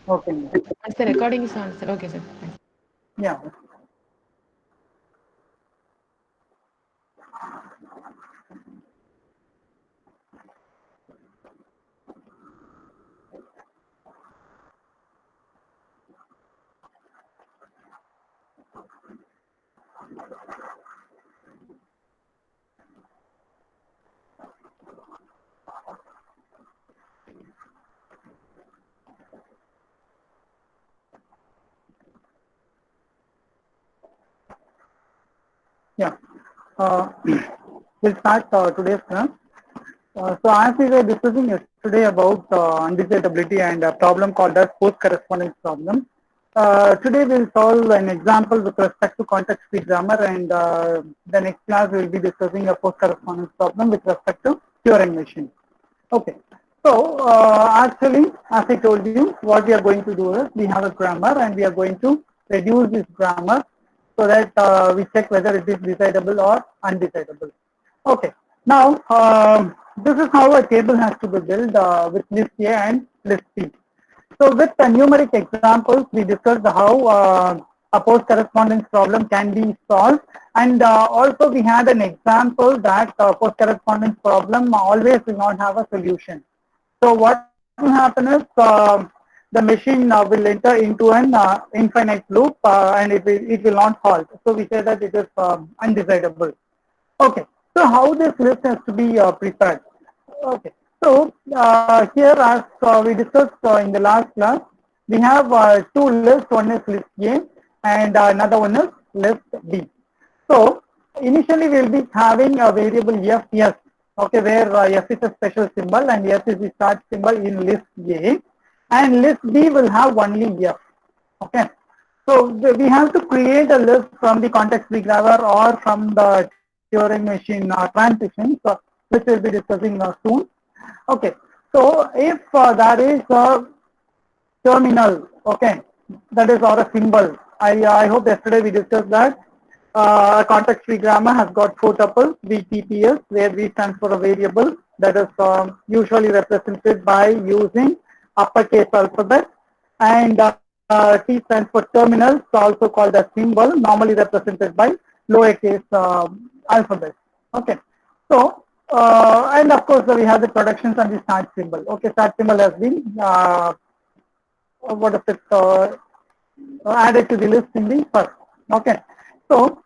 Okay. Once the recording is on, sir. Okay, sir. Yeah. Yeah. We'll start today's class. So as we were discussing yesterday about undesirability and a problem called as post-correspondence problem, today we'll solve an example with respect to context-free grammar, and the next class we'll be discussing a post-correspondence problem with respect to Turing machine. Okay. So actually, as I told you, what we are going to do is we have a grammar and we are going to reduce this grammar so that we check whether it is decidable or undecidable. Okay. Now, this is how a table has to be built with list A and list B. So with the numeric examples, we discussed how a post correspondence problem can be solved, and also we had an example that post correspondence problem always will not have a solution. So what will happen is the machine will enter into an infinite loop and it will not halt. So we say that it is undecidable. Okay. So how this list has to be prepared? Okay. So here, as we discussed in the last class, we have two lists. One is list A and another one is list B. So initially we will be having a variable f yes, okay, where f is a special symbol and s is the start symbol in list A, and list B will have only f. Okay. So we have to create a list from the context free grammar or from the Turing machine transitions, which we'll be discussing soon. Okay. So if there is a terminal, okay, that is or a symbol. I hope yesterday we discussed that context free grammar has got four tuples, VTPS, where V stands for a variable that is usually represented by using uppercase alphabet, and T stands for terminals, also called a symbol, normally represented by lowercase alphabet. Okay. So, and of course we have the productions and the start symbol. Okay, start symbol has been what is it added to the list in the first. Okay. So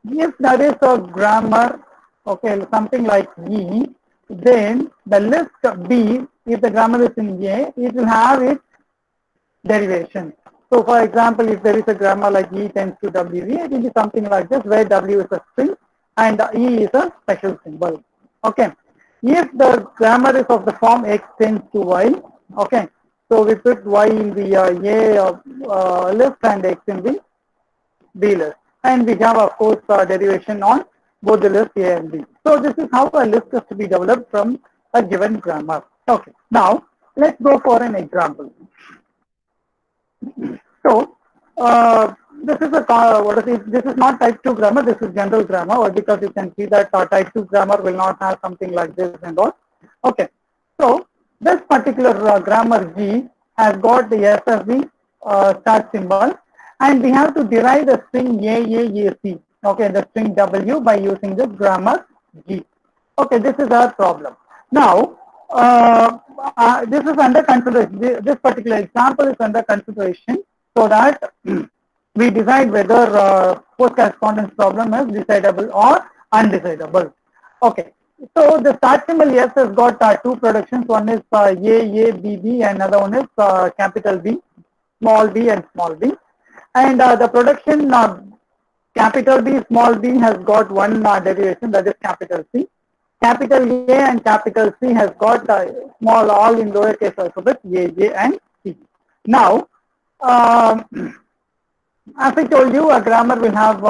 if there is a grammar, okay, something like E, then the list B, if the grammar is in A, it will have its derivation. So for example, if there is a grammar like E tends to WE, it will be something like this, where W is a string and E is a special symbol. Okay. If the grammar is of the form X tends to Y, okay, so we put Y in the A list and X in the B list. And we have, of course, derivation on both the list A and B. So this is how a list is to be developed from a given grammar. Okay. Now, let's go for an example. So, this is a what is it? This is not type 2 grammar. This is general grammar, or because you can see that type 2 grammar will not have something like this and all. Okay. So, this particular grammar G has got the S as the start symbol, and we have to derive the string AAAC. Okay, the string W by using this grammar G. Okay, this is our problem. Now, this is under consideration. This particular example is under consideration so that we decide whether post correspondence problem is decidable or undecidable. Okay. So the start symbol yes has got two productions. One is A, and another one is capital B, small b and small b. And the production capital B, small b has got one derivation, that is capital C. Capital A and capital C has got small all in lowercase alphabet A, and C. Now, as I told you, a grammar will have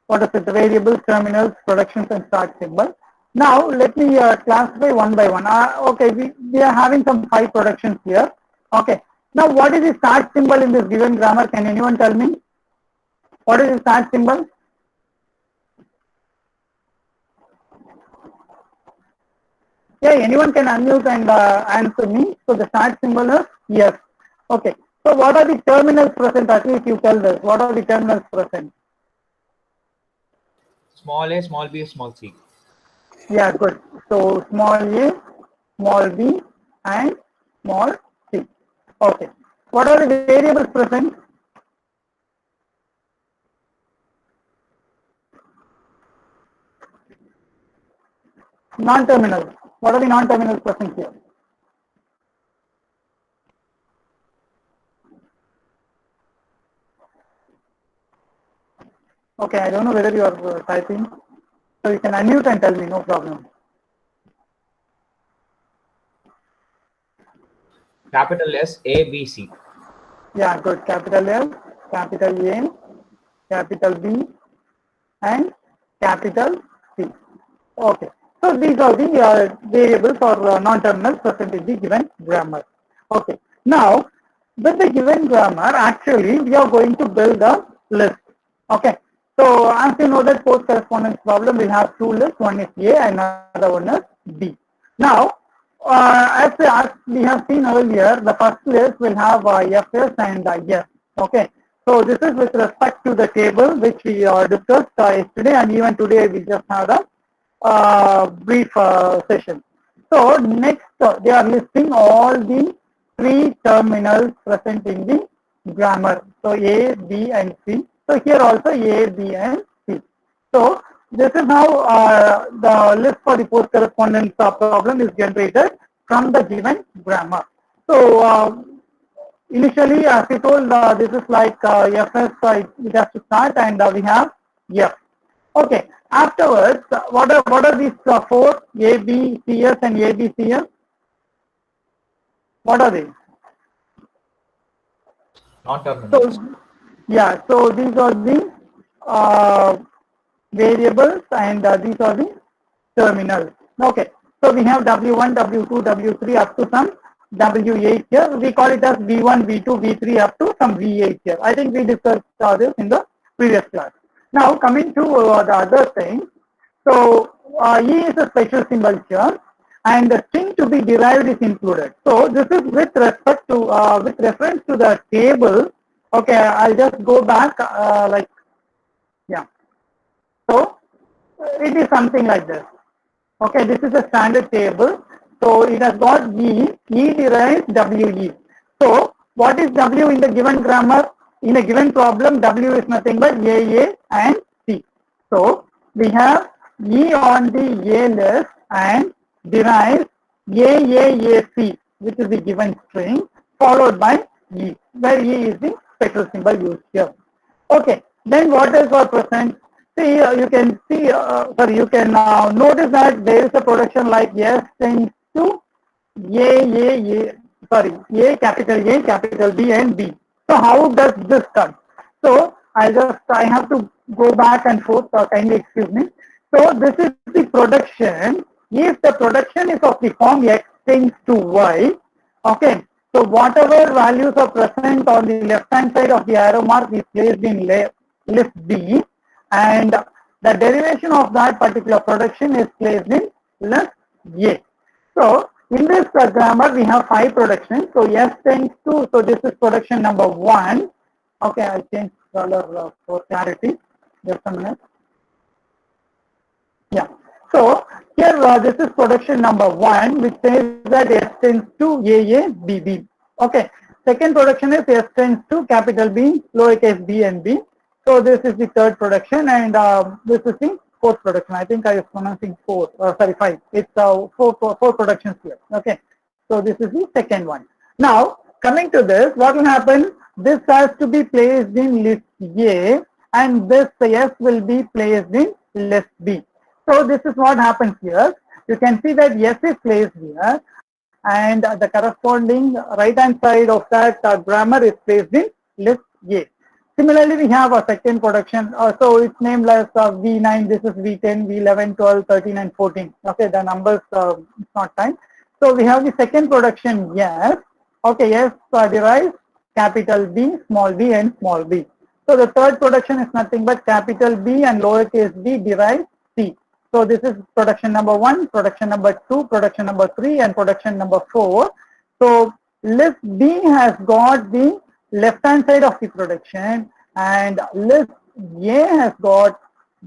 what is it, the variables, terminals, productions, and start symbol. Now, let me classify one by one. Okay, we are having some 5 productions here. Okay. Now, what is the start symbol in this given grammar? Can anyone tell me? What is the start symbol? Yeah, anyone can unmute and answer me. So the start symbol is yes. Okay. So what are the terminals present? At least you tell us. What are the terminals present? Small a, small b, small c. Yeah, good. So small a, small b, and small c. Okay. What are the variables present? Non-terminals. What are the non-terminals present here? Okay, I don't know whether you are typing. So you can unmute and tell me, no problem. Capital S, A, B, C. Yeah, good. Capital L, capital A, capital B, and capital C. Okay. So these are the variables or non-terminals present in the given grammar. Okay. Now, with the given grammar, actually, we are going to build a list. Okay. So, as you know that post correspondence problem, we have two lists. One is A and another one is B. Now, as we have seen earlier, the first list will have FS and S. Okay. So this is with respect to the table which we discussed yesterday, and even today we just had a brief session. So next, they are listing all the three terminals present in the grammar. So A, B, and C. So here also A, B, and C. So this is how the list for the post correspondence problem is generated from the given grammar. So initially, as I told, this is like FS, it has to start, and we have F. Okay. Afterwards, what are these four A, B, C, S, and A, B, C, S? What are they? Non-terminals. So yeah, so these are the variables, and these are the terminals. Okay. So we have W1, W2, W3 up to some W8 here. We call it as V1, V2, V3 up to some V8 here. I think we discussed this in the previous class. Now coming to the other thing. So E is a special symbol here, and the string to be derived is included. So this is with respect to with reference to the table. Okay, I'll just go back yeah. So it is something like this. Okay, this is a standard table. So it has got E derives WE. So what is W in the given grammar? In a given problem, W is nothing but A and C. So we have E on the A list and derives AAAC, which is the given string, followed by E, where E is the special symbol used here. Okay, then what else was present? See, you can see, sorry, you can notice that there is a production like S tends to sorry, A, capital B, and B. So how does this come? So I have to go back and forth, kindly excuse me. So this is the production. If the production is of the form X tends to Y, okay, so whatever values are present on the left hand side of the arrow mark is placed in list B, and the derivation of that particular production is placed in list A. So in this grammar we have 5 productions. So S tends to, so this is production number 1. Okay, I'll change color for clarity. Just a minute. Yeah. So here this is production number 1, which says that S tends to AABB. Okay. Second production is S tends to capital B, lowercase b and b. So this is the third production, and this is the fourth production. I think I was pronouncing 4, sorry 5. It's four productions here. Okay. So this is the second one. Now coming to this, what will happen? This has to be placed in list A, and this S will be placed in list B. So this is what happens here. You can see that S is placed here, and the corresponding right hand side of that grammar is placed in list A. Similarly, we have a second production. So it's named as V9, this is V10, V11, 12, 13, and 14. Okay, the numbers, it's not time. So we have the second production, yes. Okay, yes, derives capital B, and small b. So the third production is nothing but capital B and lowercase b derives C. So this is production number 1, production number 2, production number 3, and production number 4. So list B has got the left hand side of the production, and list A has got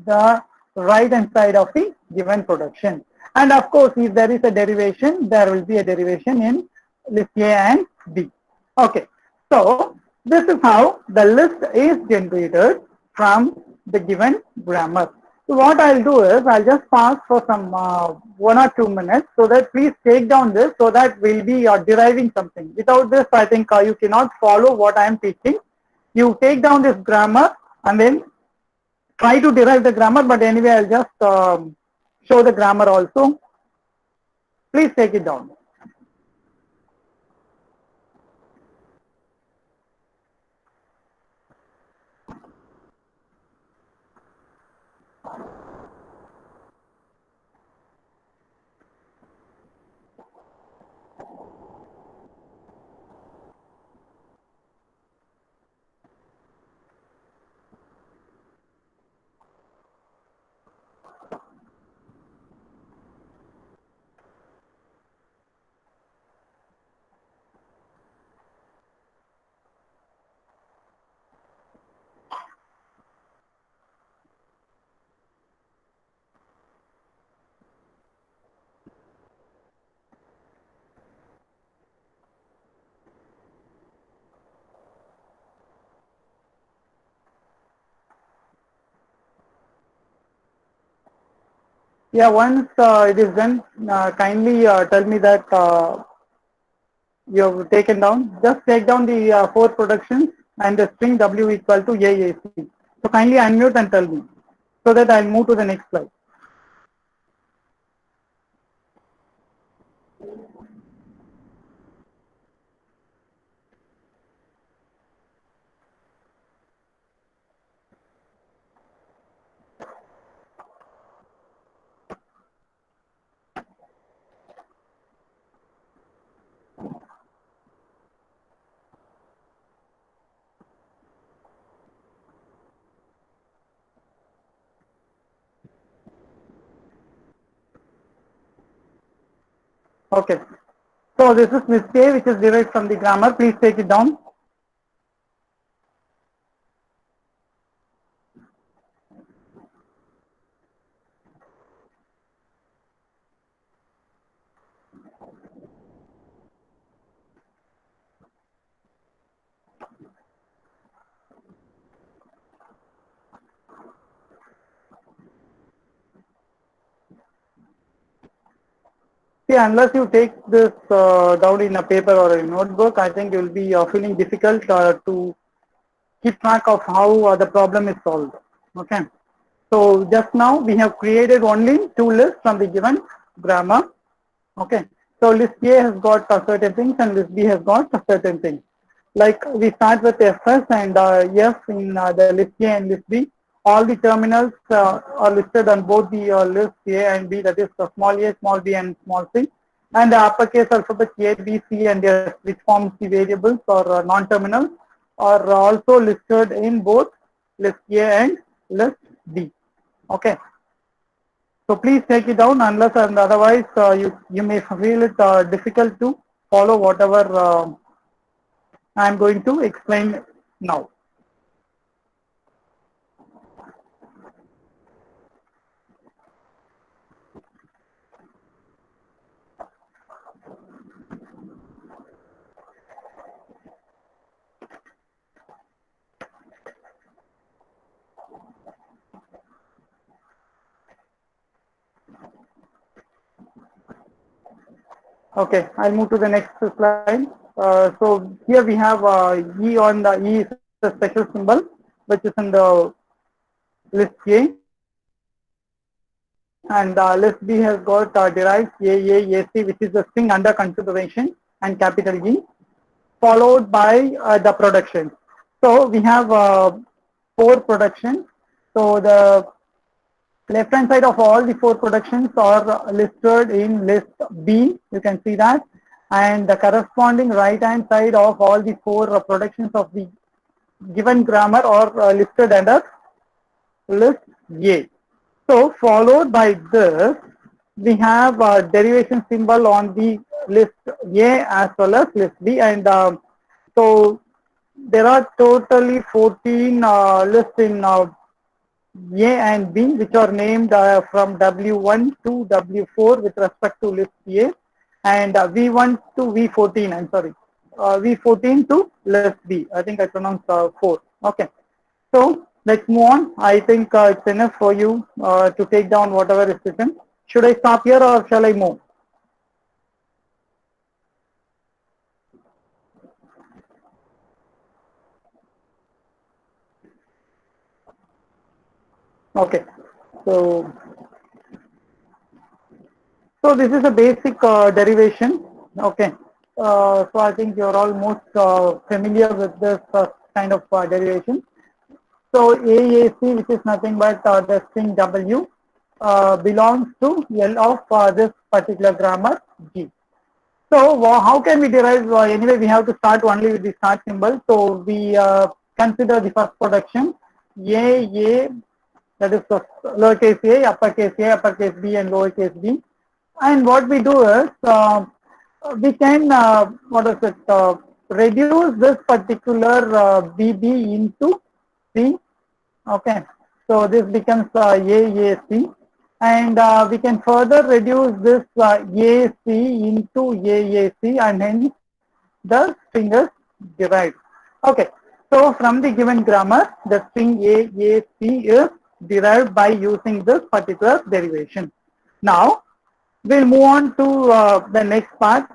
the right hand side of the given production. And of course, if there is a derivation, there will be a derivation in list A and B. Okay, so this is how the list is generated from the given grammar. So what I'll do is I'll just pause for some 1 or 2 minutes, so that please take down this, so that we'll be deriving something. Without this, I think you cannot follow what I am teaching. You take down this grammar and then try to derive the grammar, but anyway I'll just show the grammar also. Please take it down. Yeah, once it is done, kindly tell me that you have taken down. Just take down the 4 productions and the string W equal to AAC. So kindly unmute and tell me, so that I'll move to the next slide. Okay. So this is list A, which is derived from the grammar. Please take it down. See, unless you take this down in a paper or a notebook, I think you will be feeling difficult to keep track of how the problem is solved. Okay. So just now we have created only 2 lists from the given grammar. Okay. So list A has got certain things and list B has got certain things. Like we start with FS and F in the list A and list B. All the terminals are listed on both the list A and B, that is small a, small b, and small c. And the uppercase alphabet A, B, C, and S, which forms the variables or non-terminals, are also listed in both list A and list B. Okay. So please take it down, unless and otherwise you may feel it difficult to follow whatever I am going to explain now. Okay, I'll move to the next slide. So here we have E on the E is a special symbol, which is in the list A, and list B has got derived AAAC, which is the string under consideration, and capital E, followed by the production. So we have 4 productions. So the left hand side of all the 4 productions are listed in list B, you can see that, and the corresponding right hand side of all the 4 productions of the given grammar are listed under list A. So followed by this, we have a derivation symbol on the list A as well as list B, and so there are totally 14 lists in A and B, which are named from W1 to W4 with respect to list A, and V1 to V14. I'm sorry, V14 to list B. I think I pronounced 4. Okay. So let's move on. I think it's enough for you to take down whatever is written. Should I stop here or shall I move? Okay. So, so this is a basic derivation. Okay. So I think you're almost familiar with this kind of derivation. So AAC, which is nothing but the string W, belongs to L of this particular grammar G. So how can we derive? Anyway, we have to start only with the start symbol. So we consider the first production A, that is lowercase a, uppercase B, and lowercase b. And what we do is we can reduce this particular BB into C. Okay, so this becomes AAC, and we can further reduce this AC into AAC, and hence the string is derived. Okay, so from the given grammar, the string AAC is derived by using this particular derivation. Now we'll move on to the next part.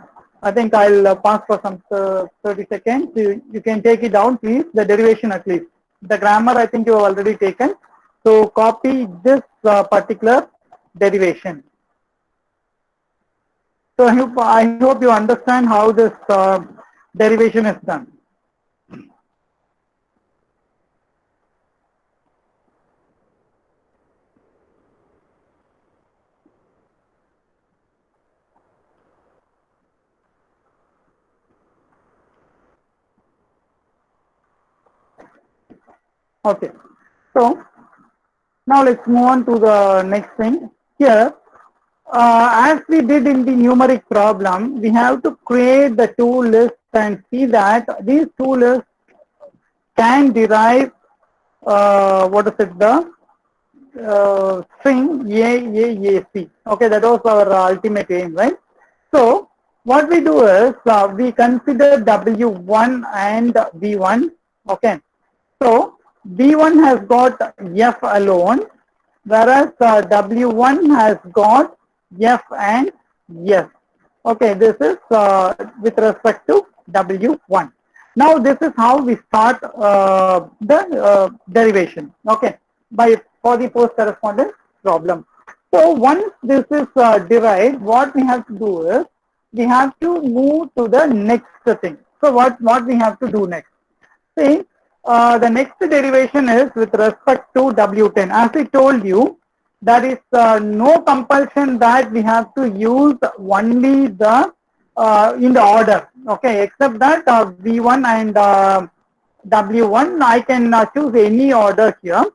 I think I'll pause for some 30 seconds. You can take it down, please, the derivation at least. The grammar I think you have already taken. So copy this particular derivation. So I hope you understand how this derivation is done. Okay, so now let's move on to the next thing. Here, as we did in the numeric problem, we have to create the two lists and see that these two lists can derive the string AAC. Okay, that was our ultimate aim, right? So what we do is we consider W1 and V1. Okay, so V1 has got F alone, whereas W1 has got F and S. Okay, this is with respect to W1. Now this is how we start the derivation. Okay, for the post correspondence problem. So once this is derived, what we have to do is we have to move to the next thing. So what we have to do next? See, the next derivation is with respect to W10. As I told you, there is no compulsion that we have to use only the in the order. Okay, except that V1 and W1, I can choose any order here.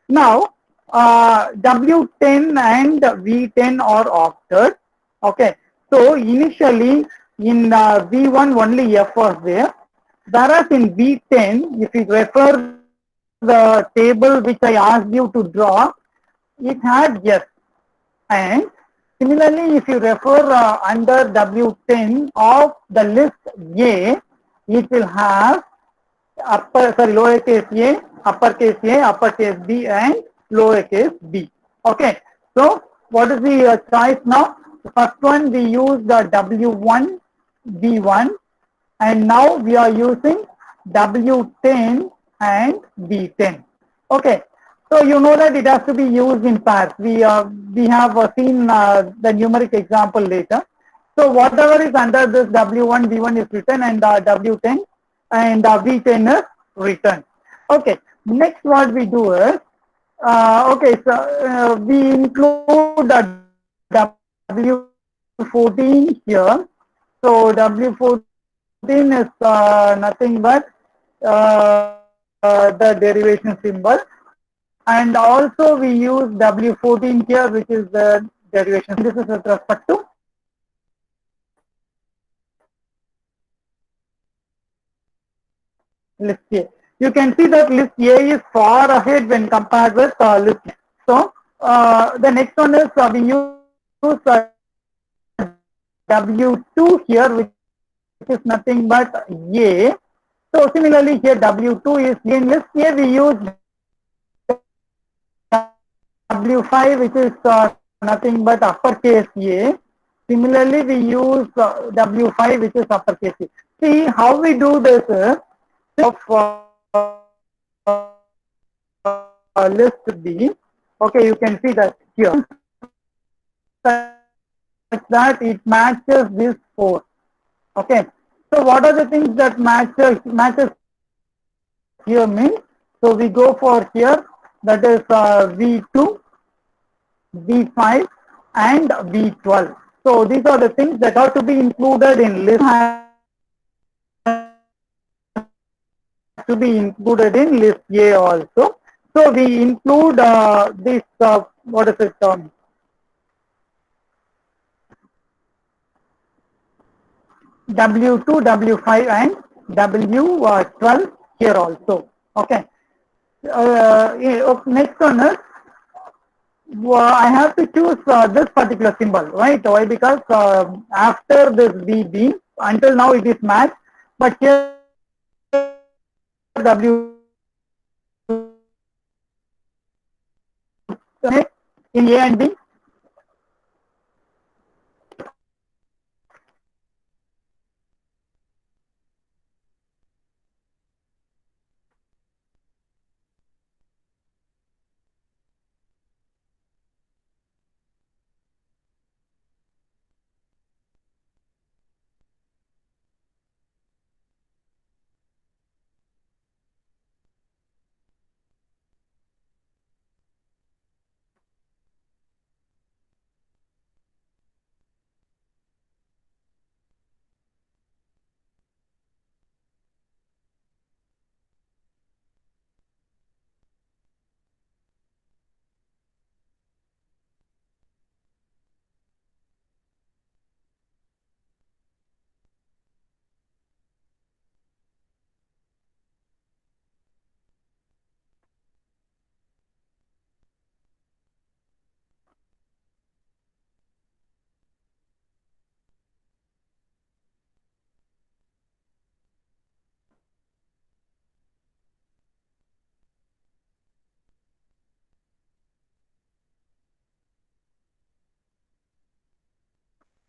Now, W10 and V10 are opted. Okay, so initially in V1 only F was there. Whereas in V10, if you refer the table which I asked you to draw, it had yes. And similarly, if you refer under W10 of the list A, it will have lowercase a, uppercase B, and lowercase b. Okay. So what is the choice now? The first one we use the W1, V1. And now we are using W10 and V10. Okay, so you know that it has to be used in pairs. We have seen the numeric example later. So whatever is under this W1, V1 is written, and W10 and V10 is written. Okay, next what we do is, we include W14 here. So W14 is nothing but the derivation symbol. And also we use W14 here, which is the derivation. This is with respect to list A. You can see that list A is far ahead when compared with list A. So the next one is we use W2 here, which is nothing but A. So similarly here W2 is in list A, we use W5, which is nothing but uppercase A. Similarly, we use W5, which is uppercase A. See how we do this is of list B. Okay, you can see that here. Such that it matches these four. Okay. So what are the things that matches here means? So we go for here, that is V2, V5 and V12. So these are the things that are to be included in list, to be included in list A also. So we include this what is it W2, W5 and W12 here also. Okay. Next one is I have to choose this particular symbol, right? Why? Because after this BB, until now it is matched, but here W in A and B.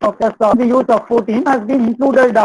Okay, so the use of 14 has been included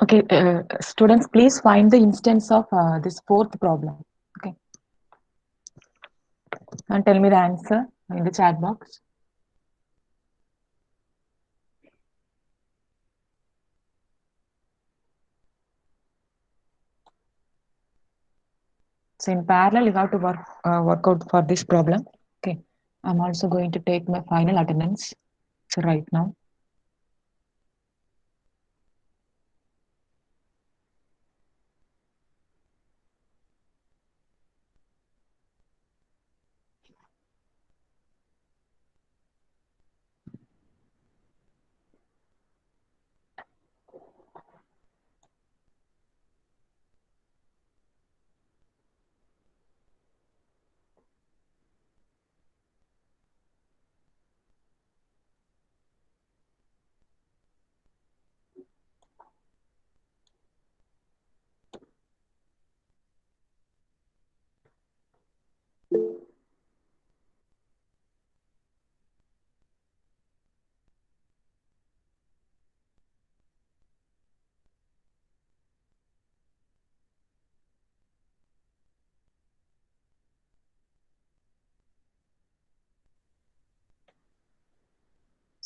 Okay, students, please find the instance of this fourth problem. Okay, and tell me the answer in the chat box. So in parallel, you have to work out for this problem. Okay, I'm also going to take my final attendance. So right now.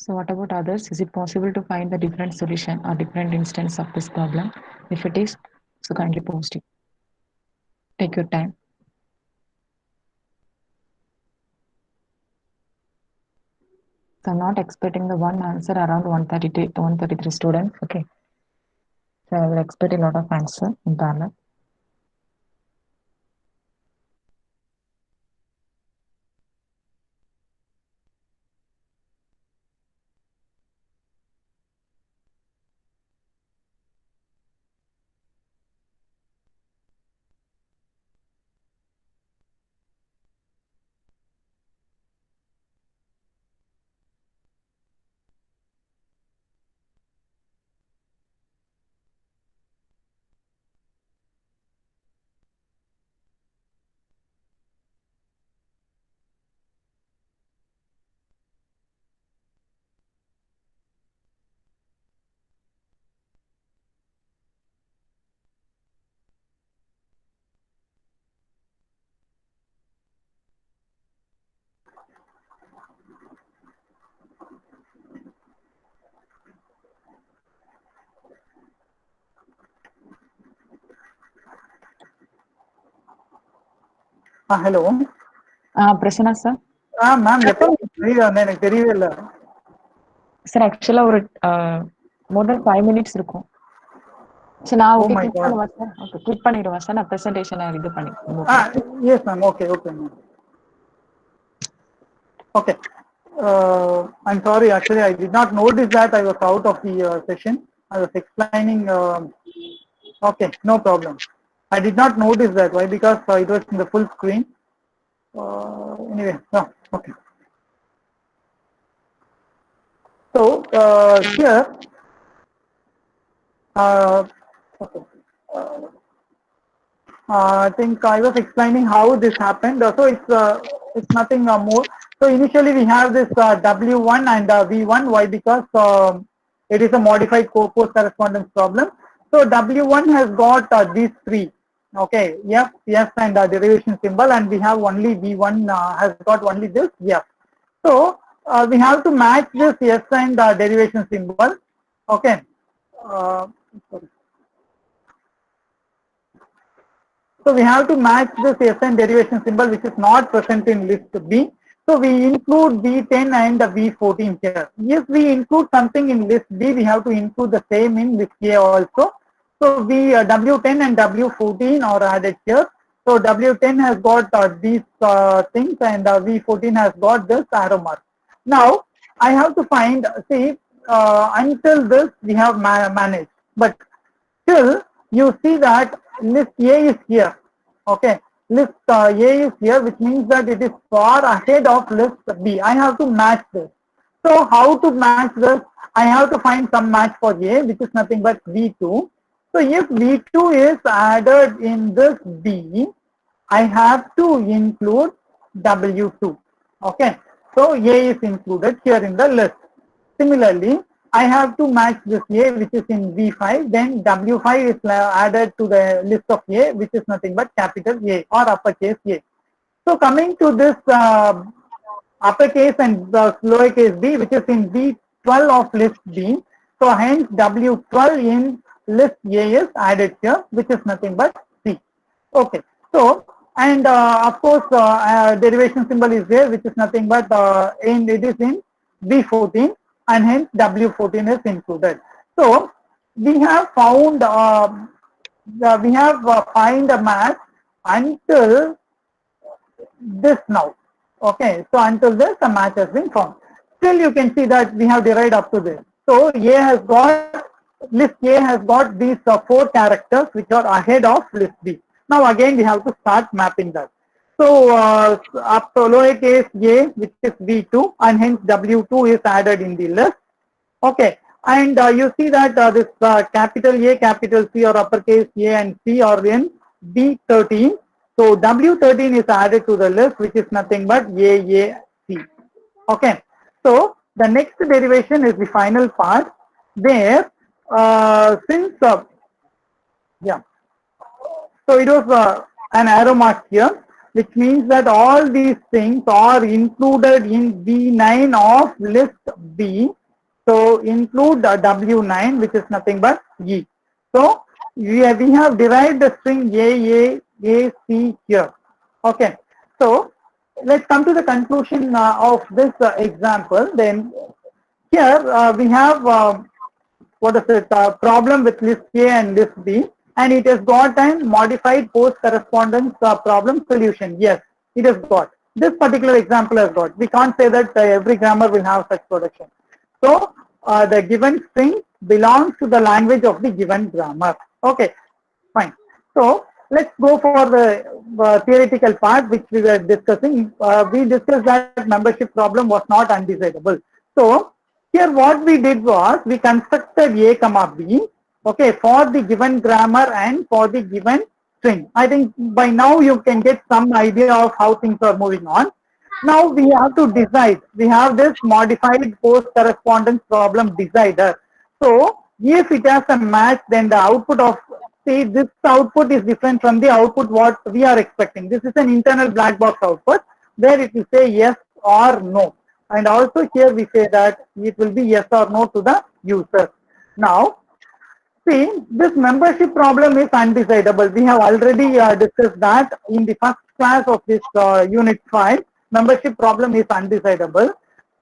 So what about others? Is it possible to find the different solution or different instance of this problem? If it is, so kindly post it. Take your time. So I'm not expecting the one answer around 133 students. Okay. So I will expect a lot of answer in parallel. Hello. Prasanna sir. Ma'am, எப்போ எனக்கு தெரியவே இல்லை. Sir ஆக்சுவலா ஒரு more than 5 minutes இருக்கும். சரி நான் Oh okay my click God. பண்ணுவா சார். ஓகே கிளிக் பண்ணிடுவா சார். நான் பிரசன்டேஷனை இது பண்ணி Yes, ma'am. Okay, ma'am. Okay. I'm sorry. Actually, I did not notice that I was out of the session. I was explaining. Okay, no problem. I did not notice that. Why? Because it was in the full screen. Anyway, no. Okay. So here, okay. I think I was explaining how this happened. So it's nothing more. So initially we have this W1 and V1. Why? Because it is a modified post correspondence problem. So W1 has got these three. Okay, F, S, and derivation symbol, and we have only V1 has got only this F. So we have to match this S and derivation symbol. Okay. Sorry. So we have to match the SN derivation symbol which is not present in list B. So we include V10 and V14 here. If we include something in list B, we have to include the same in list A also. So W10 and W14 are added here. So W10 has got these things and V14 has got this arrow mark. Now I have to find, see, until this we have managed, but still you see that list A is here. Okay, list A is here, which means that it is far ahead of list B. I have to match this. So how to match this? I have to find some match for A, which is nothing but V2. So if V2 is added in this B, I have to include W2. Okay, so A is included here in the list. Similarly, I have to match this A which is in V5, then W5 is added to the list of A, which is nothing but capital A or uppercase A. So coming to this uppercase and the lowercase b, which is in B12 of list B. So hence W12 in list A is added here, which is nothing but C. Okay. So, and of course, derivation symbol is there, which is nothing but and it is in B14, and hence W14 is included. So we have found find a match until this now. Okay, so until this the match has been found. Still you can see that we have derived up to this. So A has got, list A has got these 4 characters which are ahead of list B. Now again we have to start mapping that. So up to lowercase a, which is V2, and hence W2 is added in the list. Okay, and you see that this capital A, capital C, or uppercase A and C are in B13. So W13 is added to the list, which is nothing but AAC. Okay. So the next derivation is the final part, where since yeah, so it was an arrow mark here, which means that all these things are included in B9 of list B. So include W9, which is nothing but E. So we have derived the string AAC here. Okay. So let's come to the conclusion of this example. Then here we have what is it, problem with list A and list B, and it has got a modified post correspondence problem solution. Yes, it has got. This particular example has got. We can't say that every grammar will have such production. So the given string belongs to the language of the given grammar. Okay, fine. So let's go for the theoretical part which we were discussing. We discussed that membership problem was not undecidable. So here what we did was we constructed A comma B, okay, for the given grammar and for the given string. I think by now you can get some idea of how things are moving on. Now we have to decide. We have this modified post correspondence problem decider. So if it has a match, then the output of, see, this output is different from the output what we are expecting. This is an internal black box output where it will say yes or no. And also here we say that it will be yes or no to the user. Now, see, this membership problem is undecidable. We have already discussed that in the first class of this unit 5. Membership problem is undecidable.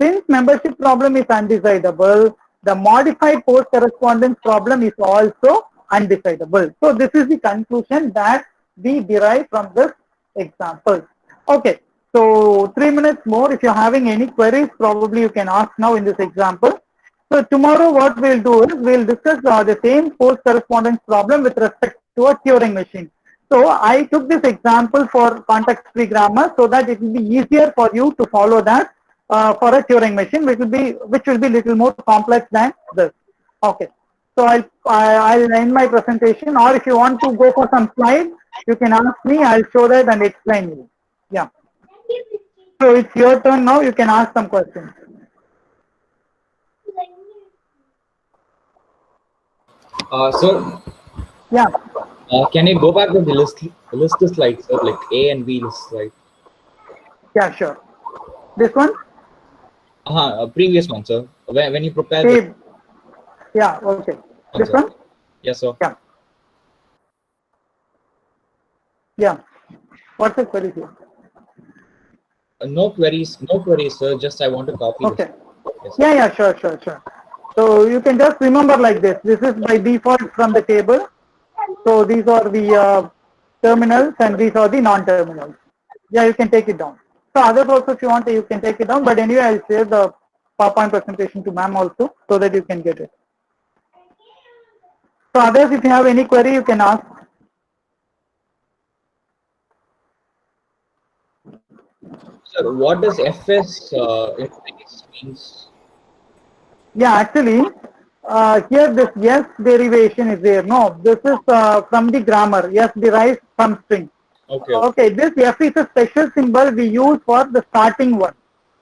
Since membership problem is undecidable, the modified post correspondence problem is also undecidable. So this is the conclusion that we derive from this example. Okay, so 3 minutes more. If you're having any queries, probably you can ask now in this example. So tomorrow what we'll do is we'll discuss the same post correspondence problem with respect to a Turing machine. So I took this example for context-free grammar so that it will be easier for you to follow that for a Turing machine, which will be little more complex than this. Okay. So I'll end my presentation, or if you want to go for some slides, you can ask me. I'll show that and explain you. Yeah. So it's your turn now. You can ask some questions. Sir, Yeah. can you go back to the list slide, sir, like A and B list slide? Yeah, sure. This one? Previous one, sir. When you prepare the, yeah, okay. This sir. one? Yes, sir. Yeah. Yeah. What's the query here? No queries, sir. Just I want to copy Okay. this. Yes, Yeah, sure. So you can just remember like this. This is by default from the table. So these are the terminals and these are the non-terminals. Yeah, you can take it down. So others also, if you want, you can take it down. But anyway, I'll share the PowerPoint presentation to ma'am also so that you can get it. So others, if you have any query, you can ask. Sir, what does FS interface means? Yeah, actually, here this yes derivation is there. No, this is from the grammar. Yes derives from string. Okay. Okay, this F is a special symbol we use for the starting one.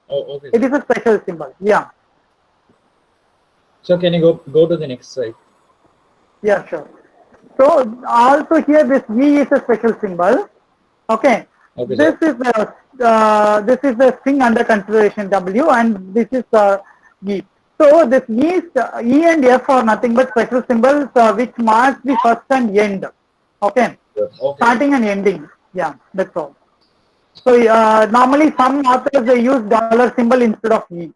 Oh, okay. It is a special symbol. Yeah. So can you go to the next slide? Yeah, sure. So also here this V is a special symbol. Okay. Okay, This sir. is the string under consideration W, and this is E. So this E is E and F are nothing but special symbols which marks the first and end. Okay. Okay. Starting and ending. Yeah, that's all. So normally some authors they use dollar symbol instead of E.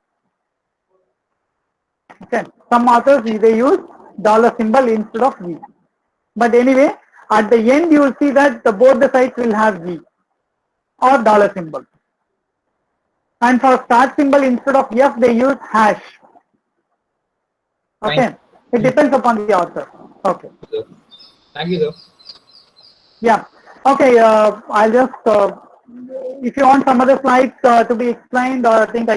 Okay. Some authors they use dollar symbol instead of E. But anyway, at the end you will see that both the sides will have G or dollar symbol. And for start symbol instead of F they use hash. Okay. Fine. It depends upon the author. Okay. Sir. Thank you, sir. Yeah. Okay. I'll just if you want some other slides to be explained, or I think I can